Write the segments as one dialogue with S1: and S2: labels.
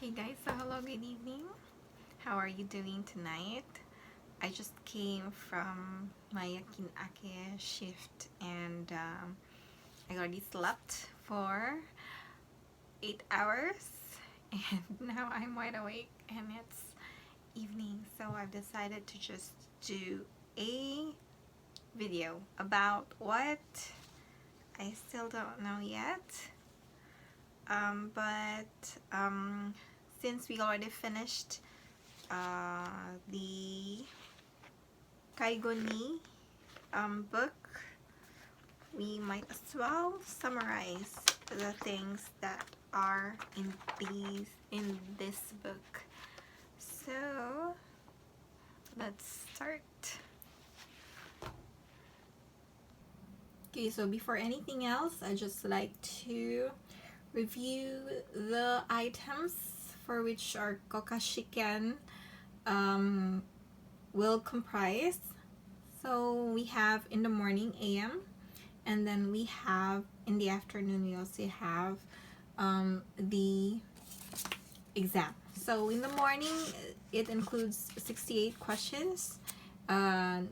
S1: Okay guys, so hello, good evening. How are you doing tonight? I just came from my yakin-ake shift and I already slept for 8 hours and now I'm wide awake and it's evening, so I've decided to just do a video about what I still don't know yet. But since we already finished the介護2 book, we might as well summarize the things that are in this book. So let's start. Okay, so before anything else, I just like to review the items for which our kokashiken will comprise. So we have in the morning AM, and then we have in the afternoon we also have the exam. So in the morning it includes 68 questions, and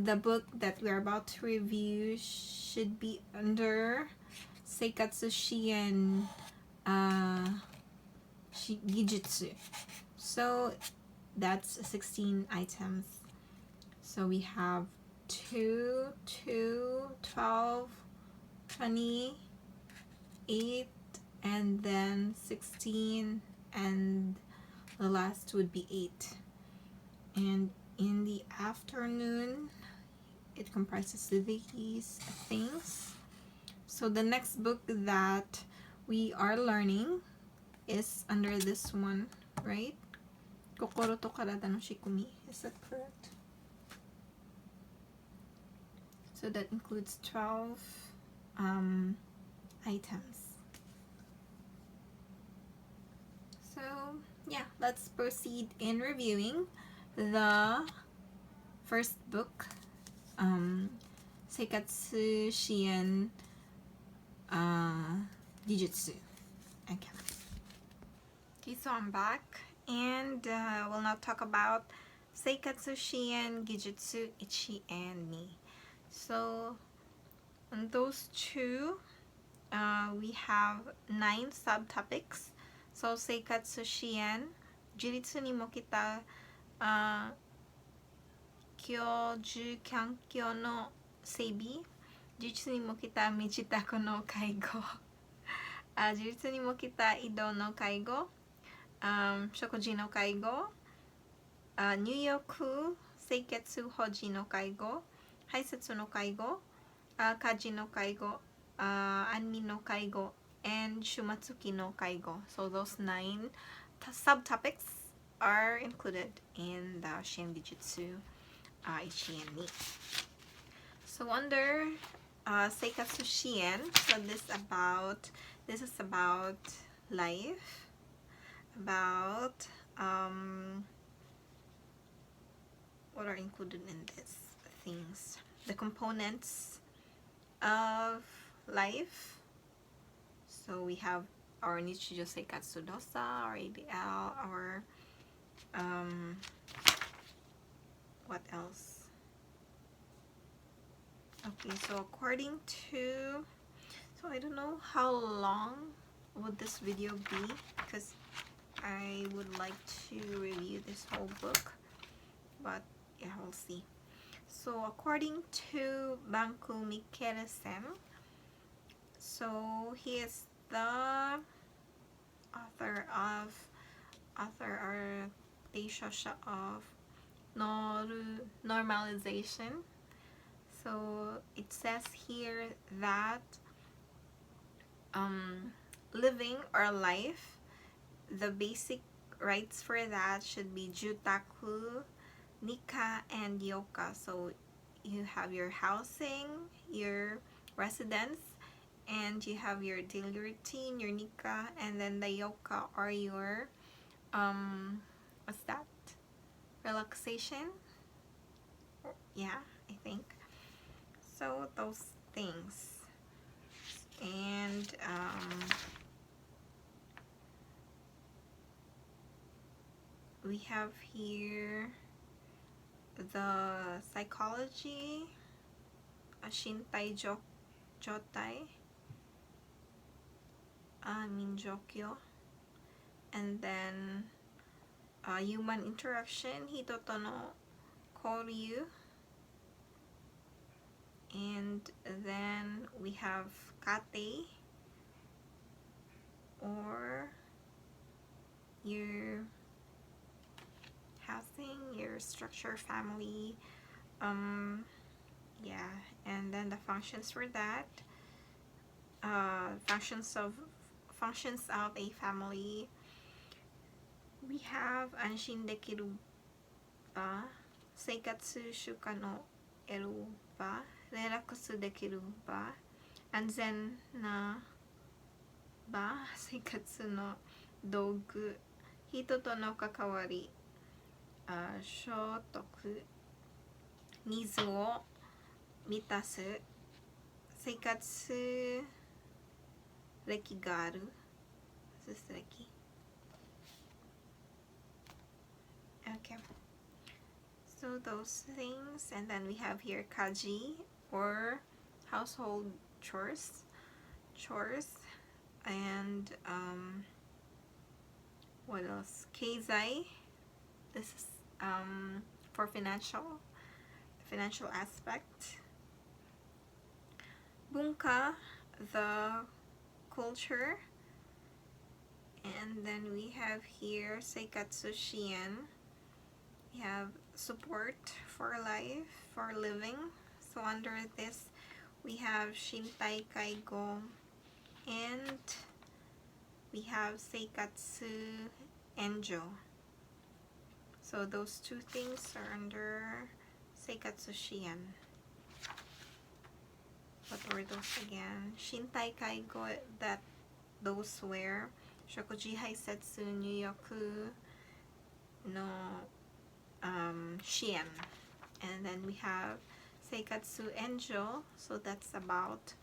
S1: the book that we're about to review should be under Seikatsu Shien Gijutsu. So that's 16 items. So we have 2, 12, 28, and then 16, and the last would be 8. And in the afternoon it comprises these things. So the next book that we are learning is under this one, right? Kokoro to Karada no Shikumi. Is that correct? So that includes 12 items. So yeah, let's proceed in reviewing the first book, Seikatsu Shien Gijutsu. Okay, so I'm back, and we'll now talk about Seikatsu Shien Gijutsu Ichi and Ni. So on those two, we have 9 subtopics. So Seikatsu Shien, Jiritsu ni mo kita Kyoju Kyankyo no Seibi, Jiritsu ni mo kita Mijitako no Kaigo, Jiritsu ni mo kita Ido no Kaigo, Shokuji no Kaigo, Nyuyoku Seiketsu Hoji no Kaigo, Haisetsu no Kaigo, Kaji no Kaigo, Anmi no Kaigo, and Shumatsuki no Kaigo. So those 9 subtopics are included in the Shingijutsu Ichi and Ni. So under Seikatsu Shien, so this is about life, about what are included in these things, the components of life. So we have our Nichijo Seikatsu Dosa, our ADL, our what else? Okay, so according to, so I don't know how long would this video be, because I would like to review this whole book, but yeah, we'll see. So according to Banku Mikere-sen, so he is the author or Teishosha of normalization. So it says here that living or life, the basic rights for that should be jutaku, nika, and yoka. So you have your housing, your residence, and you have your daily routine, your nika, and then the yoka or your what's that, relaxation, yeah, I think so, those things. And we have here the psychology, shintai jotai, jokyo, and then human interaction, hito to no koryu, and then we have kate, or your housing, your structure, family, yeah, and then the functions for that, functions of a family. We have anshin dekiru ba, seikatsu shuka no eru ba, relaxu dekiru ba, anzen na ba, seikatsu no dogu, hito to no kakawari, shotoku, nizu o mitasu, seikatsu reki ga aru. This is reki. Okay. So those things, and then we have here kaji, or household chores, and what else? Keizai. This is for financial aspect. Bunka, the culture, and then we have here seikatsu shien. We have support for life, for living. So under this we have shintai kaigo, and we have seikatsu enjo. So those two things are under seikatsu shien. What were those again? Shintai kaigo, that those were shokuji haisetsu nyuyoku no shien. And then we have seikatsu enjo, so that's about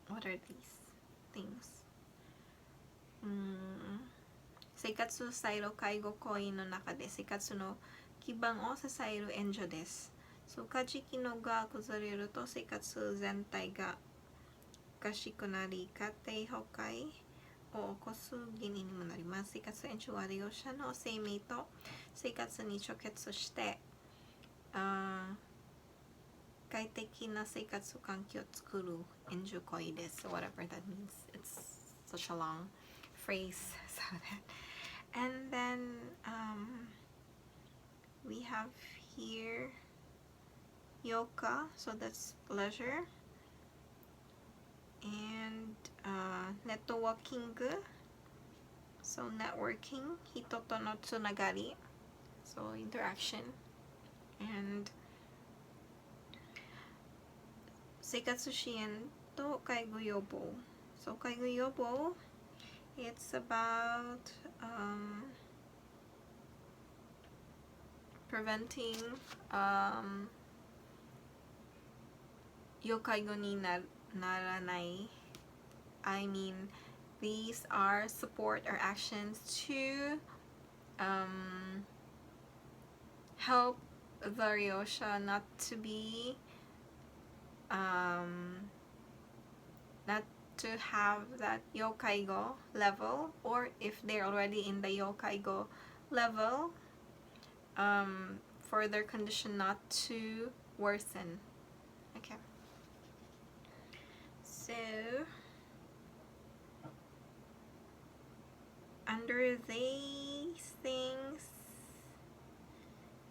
S1: what are these things? Seikatsu sairo kaigo koi no naka de seikatsu no kiban o sasairu enjo desu. So kajiki no ga kuzareru to seikatsu zentai ga okashiku nari katei hokai o okosu gini ni mo narimasu. Seikatsu enjo wa ryosha no seimei to seikatsu ni choketsu shite 快適な生活環境を作る援助行為です whatever that means. It's such a long phrase. So that, and then we have here yoga, so that's leisure, and networking, so networking, hito to no tsunagari, so interaction, and seikatsu shien to kaigo yobo. So kaigo yobo, it's about preventing yokaigo ni naranai. I mean, these are support or actions to help the ryosha not to be not to have that yokaigo level, or if they're already in the yokaigo level, for their condition not to worsen. Okay, so under these things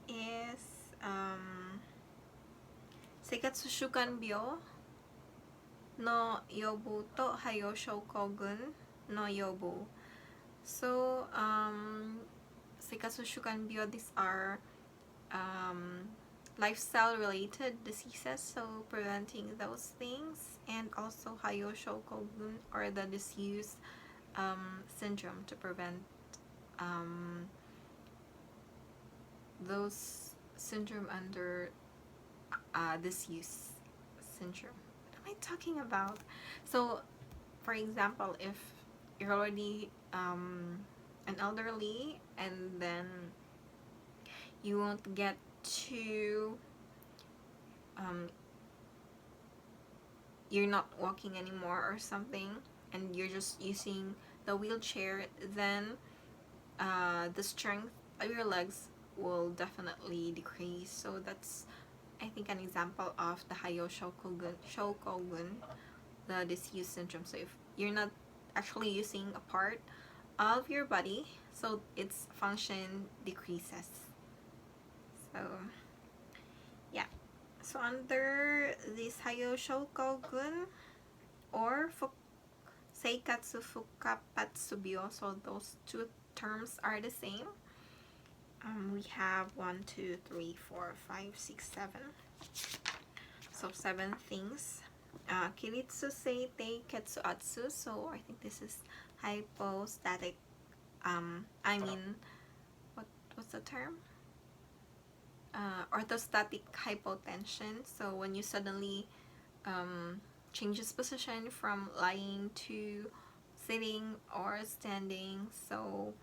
S1: is 生活習慣病の予防と肺葉症候群の予防. So 生活習慣病, these are lifestyle related diseases, so preventing those things, and also 肺葉症候群, or the disuse syndrome, to prevent those syndrome under disuse syndrome. What am I talking about? So for example, if you're already an elderly, and then you won't get to you're not walking anymore or something, and you're just using the wheelchair, then the strength of your legs will definitely decrease. So that's, I think, an example of the Hayo Shokogun, the disuse syndrome. So if you're not actually using a part of your body, so its function decreases. So yeah. So under this Hayo Shokogun or Seikatsu Fukapatsubyo, so those two terms are the same. We have 1, 2, 3, 4, 5, 6, 7. So 7 things. Kiritsu Seitei Ketsuatsu. So I think this is hypostatic. I mean, what's the term? Orthostatic hypotension. So when you suddenly change its position from lying to sitting or standing, so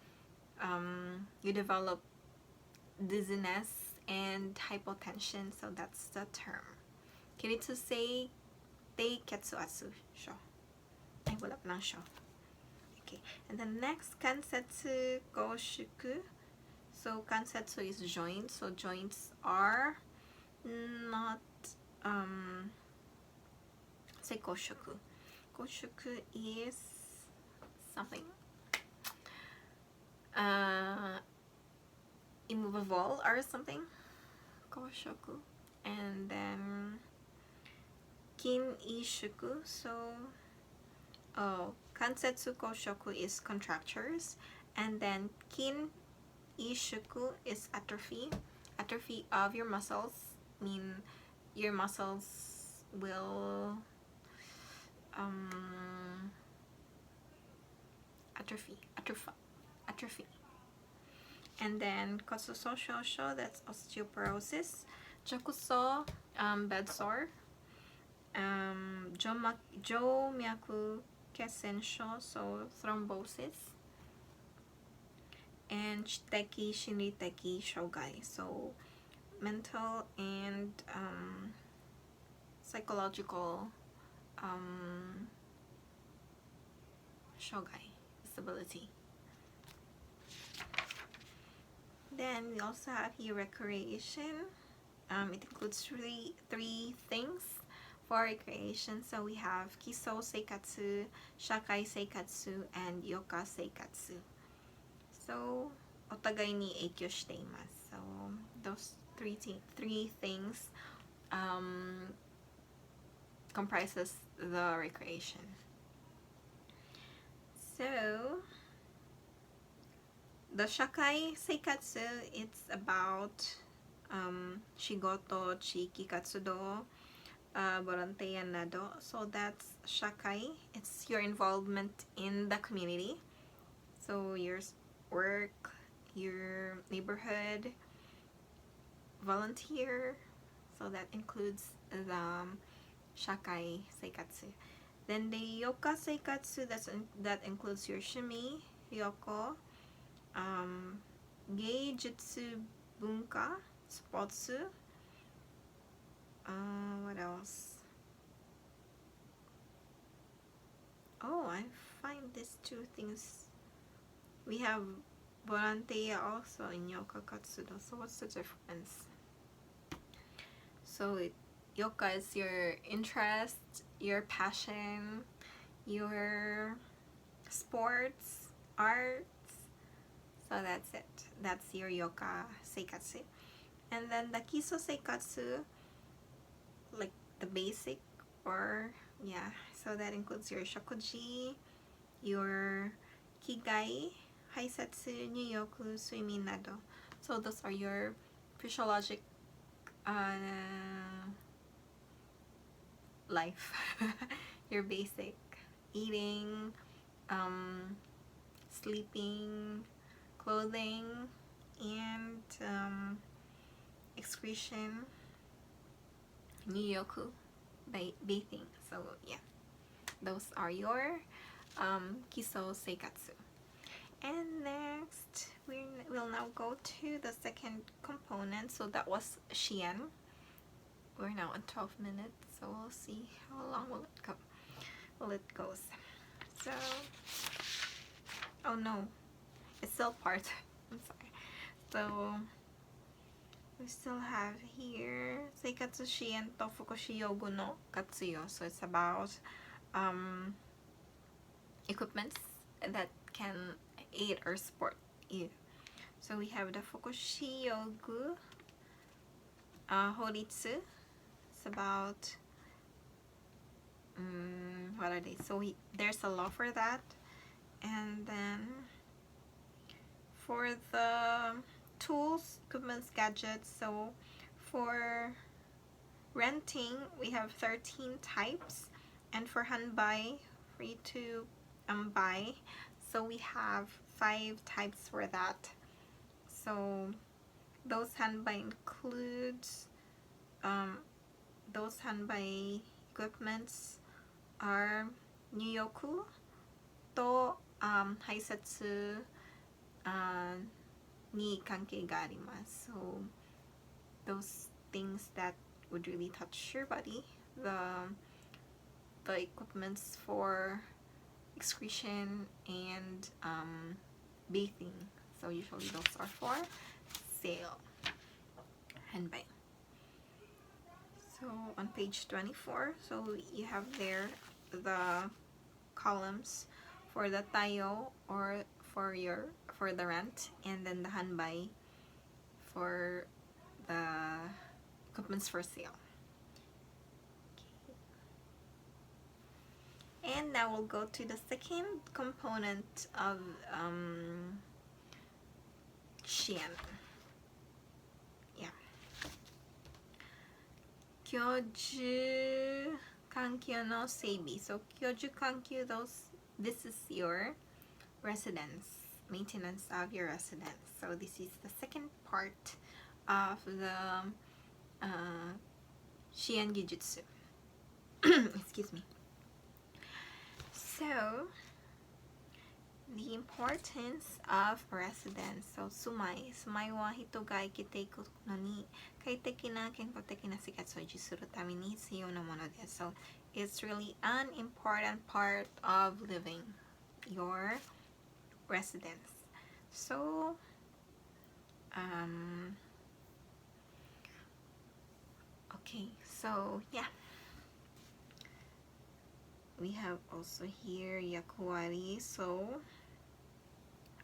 S1: you develop dizziness and hypotension. So that's the term. Kiritsu Seitei Ketsuatsu sho. Ay, wala pa lang sho. Okay, and then next, Kansetsu Goshuku. So kansetsu is joints. So joints are not say koshuku. Koshuku is something immovable or something. Koshuku. And then kin ishuku. So kansetsu koshuku is contractures, and then kin ishuku is atrophy. Atrophy of your muscles, mean your muscles will atrophy. And then kosuso shosho, that's osteoporosis. Chokuso, bed sore. Jomyaku kesensho, so thrombosis. And shiteki shinriteki shogai, so mental and psychological shogai, disability. Then we also have here recreation. It includes three things for recreation. So we have kiso seikatsu, shakai seikatsu, and yoka seikatsu. So otagai ni eikyo shite imasu. So those three things comprises the recreation. So the shakai seikatsu, it's about shigoto, chiki katsudo, volunteer nado. So that's shakai. It's your involvement in the community. So your work, your neighborhood, volunteer. So that includes the shakai seikatsu. Then the yoka seikatsu, that includes your shimi, ryoko, geijutsu bunka, sportsu. What else? Oh, I find these two things. We have volunteer also in yoka katsudo. So what's the difference? So yoka is your interest, your passion, your sports, arts. So that's it. That's your yoka seikatsu. And then the kiso seikatsu, like the basic, or yeah, so that includes your shokuji, your kigai, haisetsu, nyuyoku, suimin nado. So those are your physiologic life. Your basic eating, sleeping, clothing, and excretion, nyuyoku, bathing. So yeah, those are your kiso seikatsu. And next, we'll now go to the second component. So that was Xian. We're now at 12 minutes, so we'll see how long will it go. It goes. So, oh no, it's still part. I'm sorry. So we still have here Seikatsu Shien to Fukushi Yogu no Katsuyo. So it's about equipments that can aid or support you. So we have the Fukushi Yogu Horitsu. It's about what are they? So there's a law for that. And then for the tools, equipments, gadgets, so for renting we have 13 types, and for hanbai, for you to buy, so we have 5 types for that. So those hanbai includes those hanbai equipments are Nyuyoku to Haisetsu ni kankei ga arimasu. So those things that would really touch your body. The equipments for excretion and bathing. So usually those are for sale. Hanbai. So on page 24, so you have there the columns for the tayo or for the rent, and then the hanbai for the equipments for sale. Okay. And now we'll go to the second component of Shien. Yeah. Kyoju kankyo no seibi. So kyoju kankyo, this is your residence, maintenance of your residence. So this is the second part of the Shien Gijutsu. Excuse me. So the importance of residence. So sumai wa hito ga ikite iku no ni kaiteki na kenkoteki na sekatsu o suru tame ni hitsuyou na mono desu. So it's really an important part of living, your residence. So okay, so yeah, we have also here yakuwari. So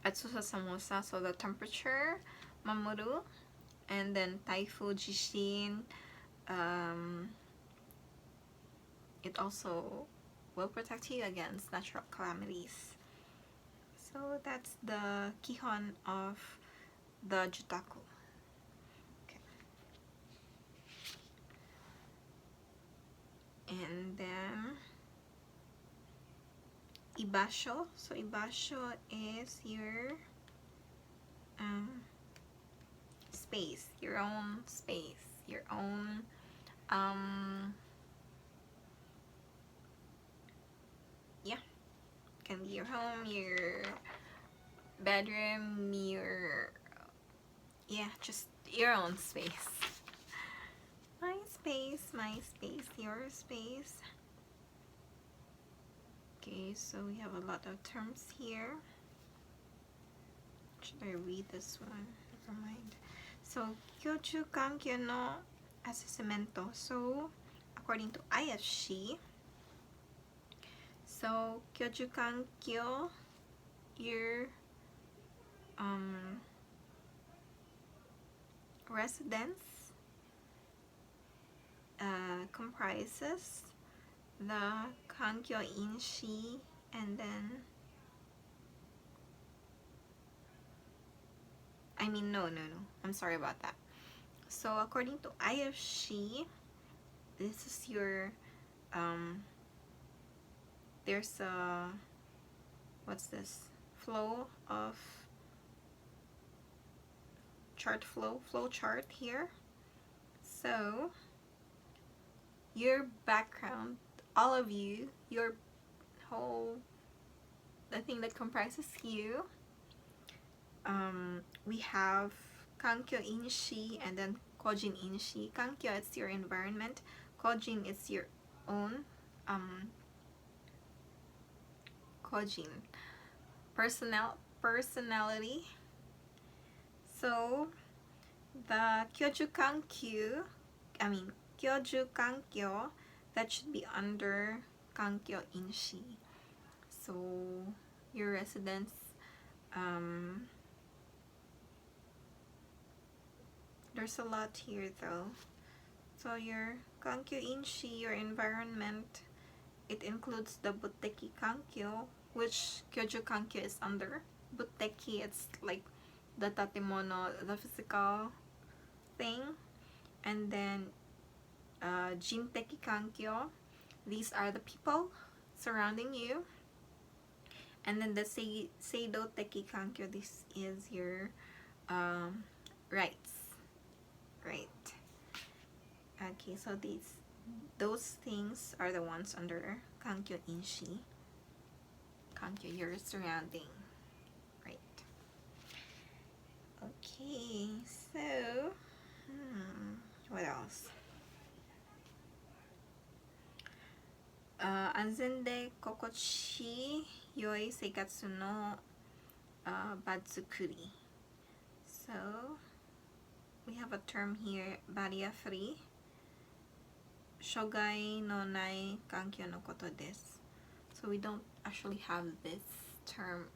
S1: atsusa samosa, so the temperature, mamoru, and then taifu, jishin, it also will protect you against natural calamities. So that's the kihon of the jutaku. Okay. And then ibasho. So ibasho is your space, your own space, your own yeah, can be your home, your bedroom, your just your own space. My space, your space. Okay, so we have a lot of terms here. Should I read this one? Never mind. So kyoju kankyo no assessmento. So according to IFC, so kyoju kankyo, your residence comprises the kankyo inshi, and then no, I'm sorry about that. So according to IFC, this is your there's a flow chart here. So your background, all of you, your whole, the thing that comprises you, We have kankyo inshi and then kojin inshi. Kankyo, it's your environment. Kojin is your own kojin personality. So the kyoju kankyo, that should be under kankyo inshi. So your residence, there's a lot here though. So your kankyo inshi, your environment, it includes the butteki kankyo, which kyoju kankyo is under. Butteki, it's like the tatemono, the physical thing. And then jinteki kankyo, these are the people surrounding you. And then the seido teki kankyo, this is your rights, right? Okay, so those things are the ones under kankyo inshi. Kankyo, your surrounding, right? Okay, so what else? Anzen de kokochi yoi seikatsu no bazukuri. So we have a term here, barrier free. Shogai no nai kankyo no koto desu. So we don't actually have this term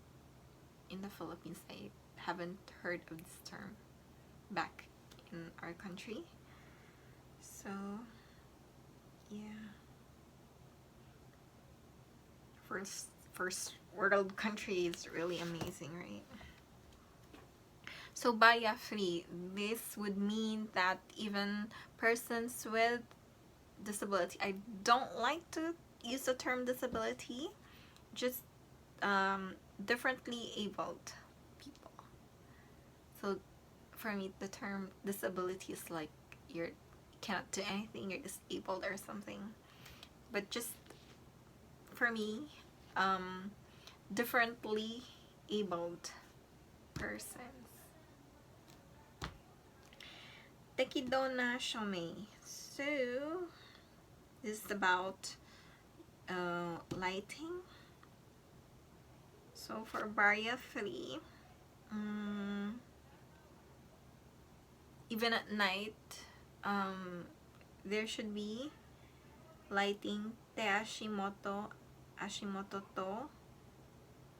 S1: in the Philippines. I haven't heard of this term back in our country. So yeah, first world country is really amazing, right? So barrier free, this would mean that even persons with disability, I don't like to use the term disability, just differently abled people. So for me, the term disability is like you cannot do anything, you're disabled or something. But just for me, differently abled persons. Tekidona shomei. So this is about lighting. So for barrier free, even at night, there should be lighting te ashimoto to.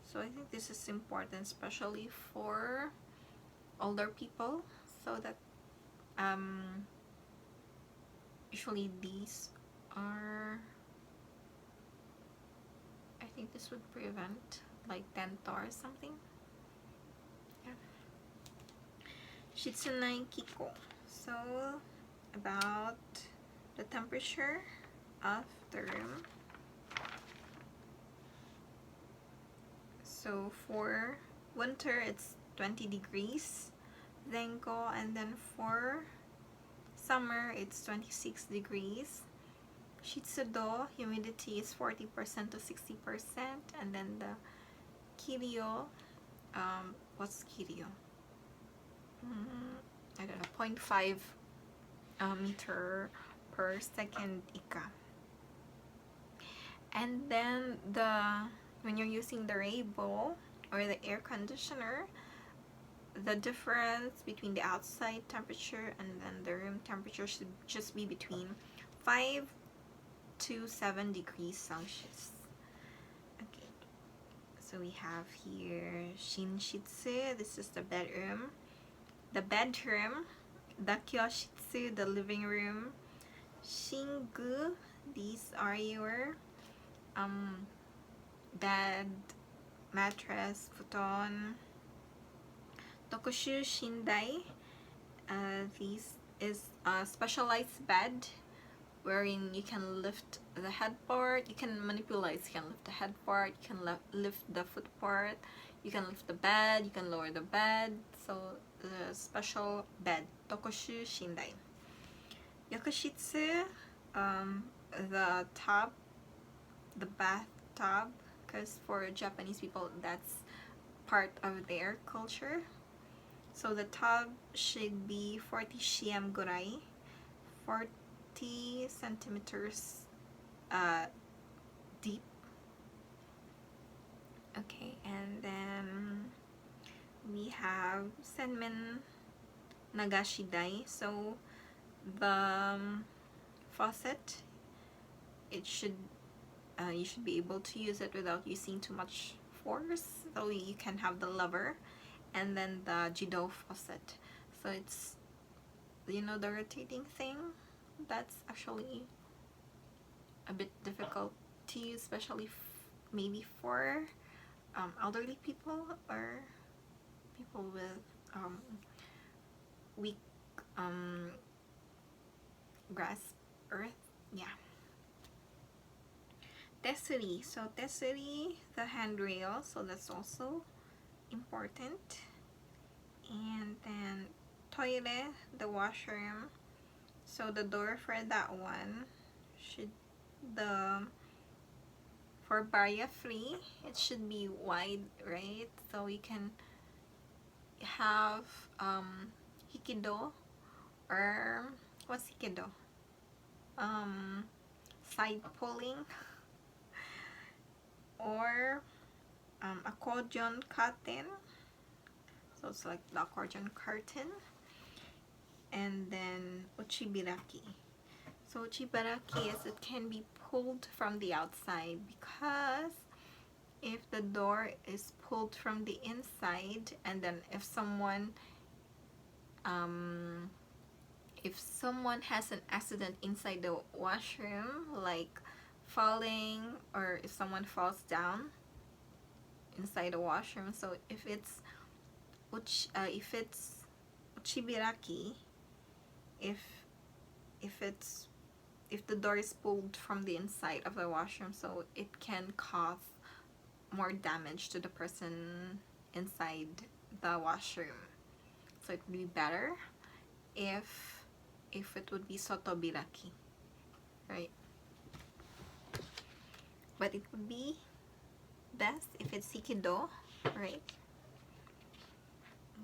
S1: So I think this is important, especially for older people, so that usually these are, I think this would prevent like tento or something. Yeah. Shitsunai kiko. So about the temperature of the room. So for winter, it's 20 degrees Zenko, and then for summer, it's 26 degrees. Shitsudo, humidity is 40% to 60%, and then the kiryo, what's kiryo? I don't know, 0.5 meter per second ika. And then when you're using the Reibo or the air conditioner, the difference between the outside temperature and then the room temperature should just be between 5 to 7 degrees Celsius. Okay, so we have here Shinshitsu, this is the bedroom. The bedroom, Dakyoshitsu, the living room. Shingu, these are your bed, mattress, futon. Tokushu Shindai, this is a specialized bed wherein you can lift the head part, you can manipulate, you can lift the head part, you can lift the foot part, you can lift the bed, you can lower the bed. So the special bed, Tokushu Shindai. Yakushitsu, the tub, the bathtub, because for Japanese people that's part of their culture. So the tub should be 40 cm gurai, 40 centimeters deep. Okay, and then we have senmen nagashidai. So the faucet, it should you should be able to use it without using too much force, so you can have the lever. And then the jido faucet, so it's, you know, the rotating thing, that's actually a bit difficult to use, especially maybe for elderly people or people with weak grasp earth. Yeah. Tesseri, so tesseri, the handrail, so that's also important. And then toilet, the washroom, so the door for that one should, the for barrier free, it should be wide, right? So you can have hikido, or what's hikido, side pulling, or accordion curtain, so it's like the accordion curtain. And then uchibiraki, so uchibiraki is, it can be pulled from the outside, because if the door is pulled from the inside, and then if someone has an accident inside the washroom, like falling, or if someone falls down inside the washroom, so if it's uchibiraki, if the door is pulled from the inside of the washroom, so it can cause more damage to the person inside the washroom. So it would be better if it would be sotobiraki, right? But it would be best if it's hikido, right?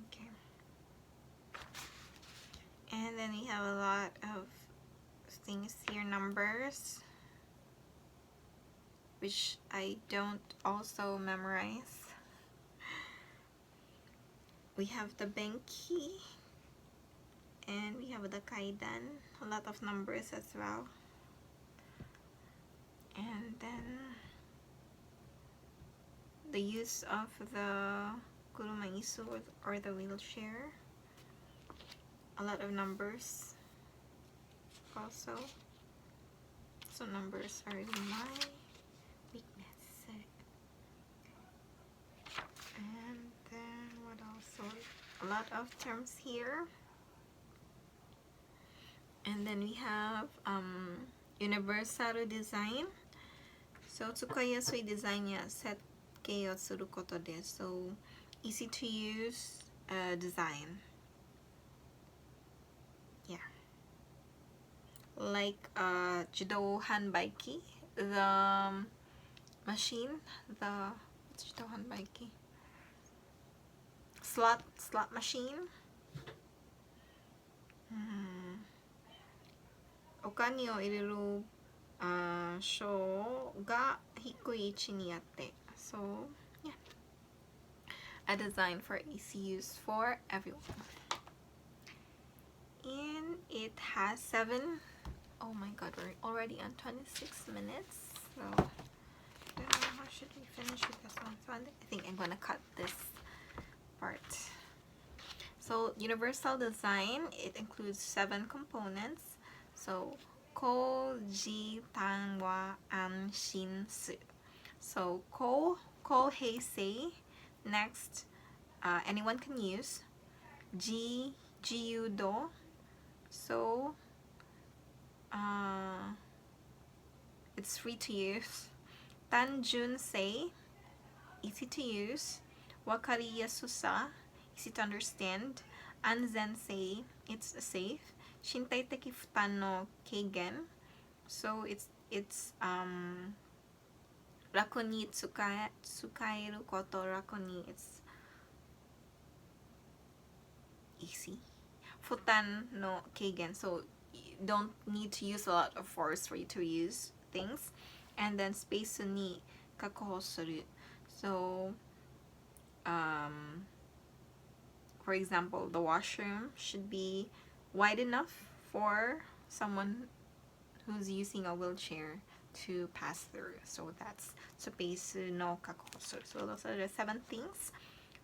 S1: Okay. And then we have a lot of things here, numbers, which I don't also memorize. We have the benki, and we have the kaidan, a lot of numbers as well. And then the use of the kurumaisu, or the wheelchair, a lot of numbers also. So numbers are really my weakness. And then what else? So a lot of terms here. And then we have universal design. So tsukayasui design ya setkeio suru koto de, so easy to use design. Yeah. Like jido hanbaiki, the machine, the jido hanbaiki, slot machine. お金を入れる章が低い位置にあって、so yeah, a design for easy use for everyone. And it has 7. Oh my god, we're already on 26 minutes, so I don't know how should we finish with this one. So I think I'm gonna cut this part. So universal design, it includes 7 components. So ko, ji, tan, wa, an, shin, su. So ko heisei, next, anyone can use. Ji, jiudo, so it's free to use. Tanjun sei, easy to use. Wakari yasusa, easy to understand. Anzen sei, it's safe. Shintai teki futan no keigen, so it's raku ni tsukaeru koto, raku ni, it's easy. Futan no keigen. So you don't need to use a lot of force for you to use things. And then space ni kakuho suru. So for example, the washroom should be wide enough for someone who's using a wheelchair to pass through. So that's space no kakuho suru. So those are the 7 things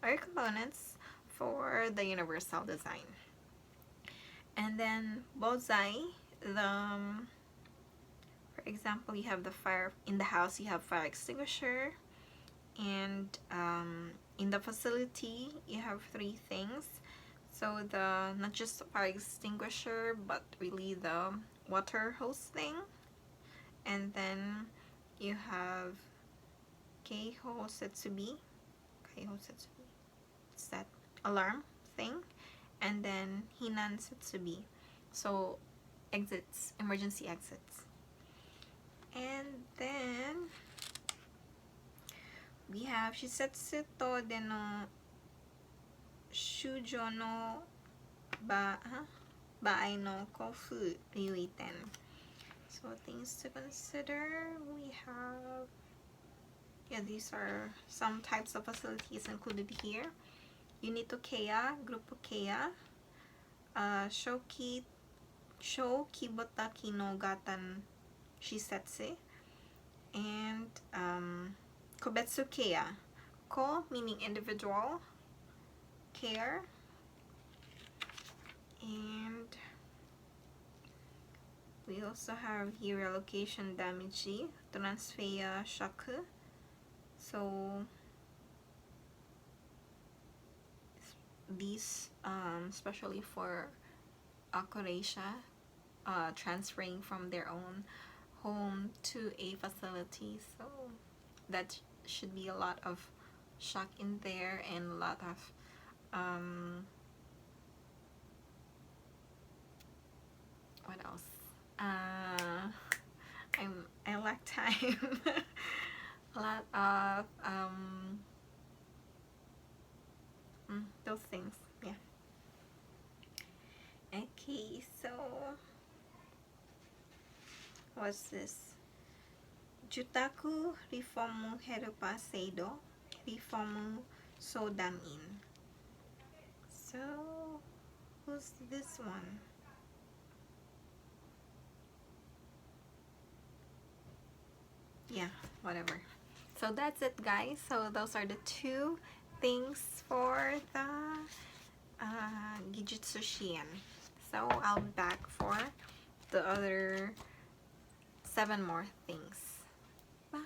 S1: or components for the universal design. And then bozai, for example, you have the fire in the house, you have fire extinguisher, and in the facility you have 3 things. So the not just the fire extinguisher, but really the water hose thing, and then you have keiho setsubi. It's that alarm thing, and then hinan setsubi, so exits, emergency exits. And then we have shisetsu to de no shujo no baai no kofu ryuiten. So things to consider, we have, yeah, these are some types of facilities included here. Unito Keiya, Grupo Keiya, Shokibotaki no Gatan Shisetsu, and Kobetsu Keiya. Ko meaning individual care, and we also have here relocation damage, transfer shaku. So these especially for Akoreisha, transferring from their own home to a facility, so that should be a lot of shock in there, and a lot of what else? I lack time. A lot of those things, yeah. Okay, so what's this? Jutaku Reformu Herupa Seido Reformu Sodamin. So who's this one? Yeah, whatever. So that's it, guys. So those are the 2 things for the Gijutsu Shien. So I'll be back for the other 7 more things. Bye.